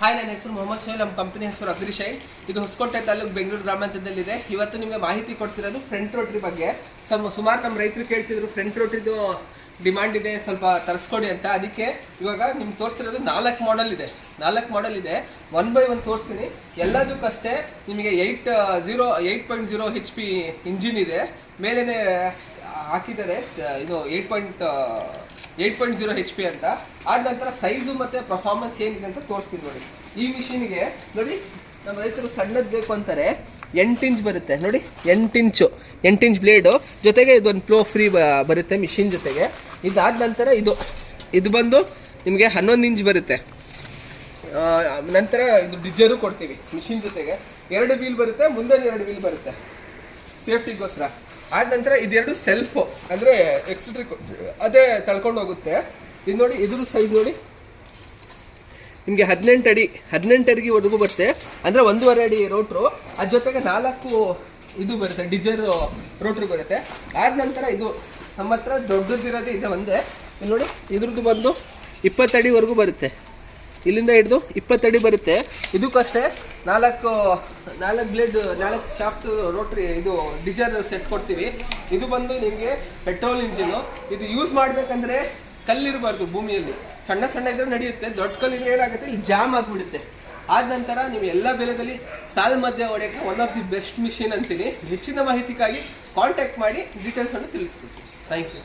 Hi, ನನ್ನ ಹೆಸರು ಮೊಹಮ್ಮದ್ ಶೈಲ್. ನಮ್ಮ ಕಂಪನಿ ಹೆಸರು ಅಗ್ರಿಶೈಲ್. ಇದು ಹೊಸಕೋಟೆ ತಾಲೂಕು, ಬೆಂಗಳೂರು ಗ್ರಾಮಾಂತರದಲ್ಲಿದೆ. ಇವತ್ತು ನಿಮಗೆ ಮಾಹಿತಿ ಕೊಡ್ತಿರೋದು ಫ್ರಂಟ್ ರೋಟ್ರಿ ಬಗ್ಗೆ. ಸುಮಾರು ನಮ್ಮ ರೈತರು ಕೇಳ್ತಿದ್ರು, ಫ್ರಂಟ್ ರೋಟ್ರಿದು ಡಿಮಾಂಡ್ ಇದೆ, ಸ್ವಲ್ಪ ತರಿಸ್ಕೊಡಿ ಅಂತ. ಅದಕ್ಕೆ ಇವಾಗ ನಿಮ್ಗೆ ತೋರಿಸ್ತಿರೋದು 4 ಮಾಡೆಲ್ ಇದೆ. 1 by 1 ತೋರಿಸ್ತೀನಿ. ಎಲ್ಲದಕ್ಕಷ್ಟೇ ನಿಮಗೆ 8.0 HP ಇಂಜಿನ್ ಇದೆ. ಮೇಲೇನೆ ಹಾಕಿದ್ದಾರೆ ಇದು 8.0 HP ಅಂತ. ಆದ ನಂತರ ಸೈಜು ಮತ್ತು ಪರ್ಫಾರ್ಮೆನ್ಸ್ ಏನಿದೆ ಅಂತ ತೋರಿಸ್ತೀನಿ ನೋಡಿ. ಈ ಮಿಷಿನ್ಗೆ ನೋಡಿ, ನಮ್ಮ ರೈತರು ಸಣ್ಣದು ಬೇಕು ಅಂತಾರೆ. 8 ಇಂಚ್ ಬರುತ್ತೆ ನೋಡಿ, 8 ಇಂಚ್ ಬ್ಲೇಡು ಜೊತೆಗೆ ಇದೊಂದು ಫ್ಲೋ ಫ್ರೀ ಬರುತ್ತೆ ಮಿಷಿನ್ ಜೊತೆಗೆ. ಇದಾದ ನಂತರ ಇದು ಬಂದು ನಿಮಗೆ 11 ಇಂಚ್ ಬರುತ್ತೆ. ನಂತರ ಇದು ಡಿಜರು ಕೊಡ್ತೀವಿ ಮಿಷಿನ್ ಜೊತೆಗೆ. 2 ವೀಲ್ ಬರುತ್ತೆ, ಮುಂದೆ 2 ವೀಲ್ ಬರುತ್ತೆ ಸೇಫ್ಟಿಗೋಸ್ಕರ. ಆದ ನಂತರ ಇದೆರಡು ಸೆಲ್ಫು, ಅಂದರೆ ಎಕ್ಸಿಟ್ರಿಕ್, ಅದೇ ತಳ್ಕೊಂಡು ಹೋಗುತ್ತೆ. ಇದು ನೋಡಿ, ಇದ್ರ ಸೈಜ್ ನೋಡಿ ನಿಮಗೆ 18 ಅಡಿವರೆಗೂ ಬರುತ್ತೆ. ಅಂದರೆ 1.5 ಅಡಿ ರೋಟ್ರು, ಅದ್ರ ಜೊತೆಗೆ 4 ಇದು ಬರುತ್ತೆ, ಡಿಜರ್ ರೋಟ್ರು ಬರುತ್ತೆ. ಆದ ನಂತರ ಇದು ನಮ್ಮ ಹತ್ರ ದೊಡ್ಡದಿರೋದು ಇದೆ ಒಂದೇ. ಇಲ್ಲಿ ನೋಡಿ, ಇದ್ರದ್ದು ಬಂದು 20 ಅಡಿವರೆಗೂ ಬರುತ್ತೆ. ಇಲ್ಲಿಂದ ಹಿಡಿದು 20 ಅಡಿ ಬರುತ್ತೆ. ಇದಕ್ಕಷ್ಟೇ 4 ಬ್ಲೇಡ್, 4 ಶಾಫ್ಟ್ ರೋಟ್ರಿ ಇದು ಡಿಜರ್ ಸೆಟ್ ಕೊಡ್ತೀವಿ. ಇದು ಬಂದು ನಿಮಗೆ ಪೆಟ್ರೋಲ್ ಇಂಜಿನು. ಇದು ಯೂಸ್ ಮಾಡಬೇಕಂದ್ರೆ ಕಲ್ಲಿರಬಾರ್ದು ಭೂಮಿಯಲ್ಲಿ. ಸಣ್ಣ ಇದ್ರೆ ನಡೆಯುತ್ತೆ, ದೊಡ್ಡ ಕಲ್ಲಿದ್ರೆ ಏನಾಗುತ್ತೆ, ಇಲ್ಲಿ ಜಾಮ್ ಆಗಿಬಿಡುತ್ತೆ. ಆದ ನಂತರ ನೀವು ಎಲ್ಲ ಬೆಳೆದಲ್ಲಿ ಸಾಲ ಮಧ್ಯೆ ಹೊಡೆಯೋಕ್ಕೆ one of the best machine ಅಂತೀನಿ. ಹೆಚ್ಚಿನ ಮಾಹಿತಿಗಾಗಿ ಕಾಂಟ್ಯಾಕ್ಟ್ ಮಾಡಿ ಡೀಟೇಲ್ಸನ್ನು ತಿಳಿಸ್ಕೊಡ್ತೀನಿ. Thank you.